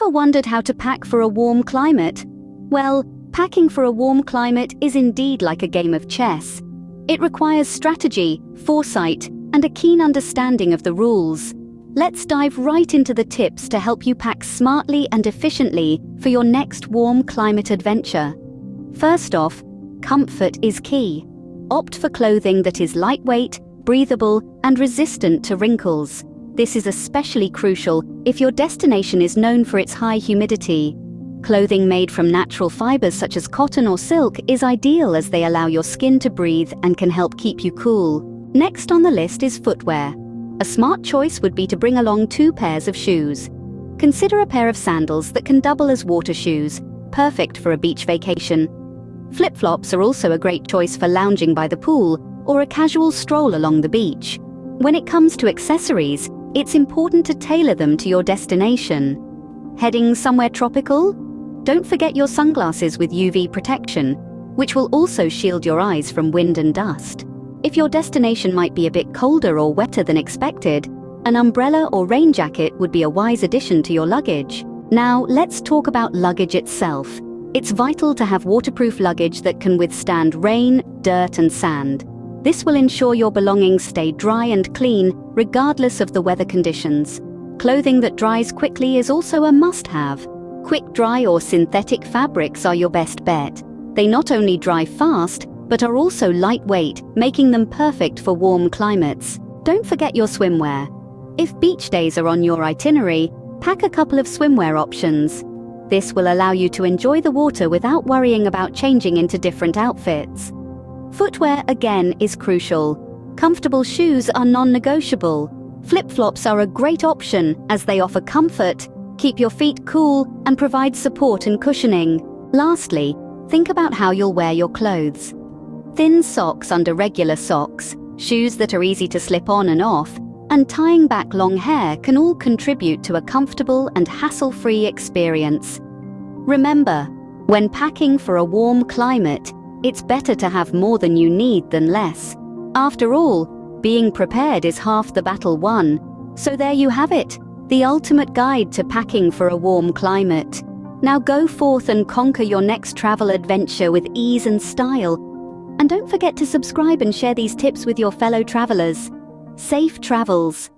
Ever wondered how to pack for a warm climate? Well, packing for a warm climate is indeed like a game of chess. It requires strategy, foresight, and a keen understanding of the rules. Let's dive right into the tips to help you pack smartly and efficiently for your next warm climate adventure. First off, comfort is key. Opt for clothing that is lightweight, breathable, and resistant to wrinkles. This is especially crucial if your destination is known for its high humidity. Clothing made from natural fibers such as cotton or silk is ideal as they allow your skin to breathe and can help keep you cool. Next on the list is footwear. A smart choice would be to bring along 2 pairs of shoes. Consider a pair of sandals that can double as water shoes, perfect for a beach vacation. Flip-flops are also a great choice for lounging by the pool or a casual stroll along the beach. When it comes to accessories, it's important to tailor them to your destination. Heading somewhere tropical? Don't forget your sunglasses with UV protection, which will also shield your eyes from wind and dust. If your destination might be a bit colder or wetter than expected, an umbrella or rain jacket would be a wise addition to your luggage. Now, let's talk about luggage itself. It's vital to have waterproof luggage that can withstand rain, dirt, and sand. This will ensure your belongings stay dry and clean, regardless of the weather conditions. Clothing that dries quickly is also a must-have. Quick-dry or synthetic fabrics are your best bet. They not only dry fast, but are also lightweight, making them perfect for warm climates. Don't forget your swimwear. If beach days are on your itinerary, pack a couple of swimwear options. This will allow you to enjoy the water without worrying about changing into different outfits. Footwear, again, is crucial. Comfortable shoes are non-negotiable. Flip-flops are a great option as they offer comfort, keep your feet cool, and provide support and cushioning. Lastly, think about how you'll wear your clothes. Thin socks under regular socks, shoes that are easy to slip on and off, and tying back long hair can all contribute to a comfortable and hassle-free experience. Remember, when packing for a warm climate, it's better to have more than you need than less. After all, being prepared is half the battle won. So there you have it, the ultimate guide to packing for a warm climate. Now go forth and conquer your next travel adventure with ease and style. And don't forget to subscribe and share these tips with your fellow travelers. Safe travels!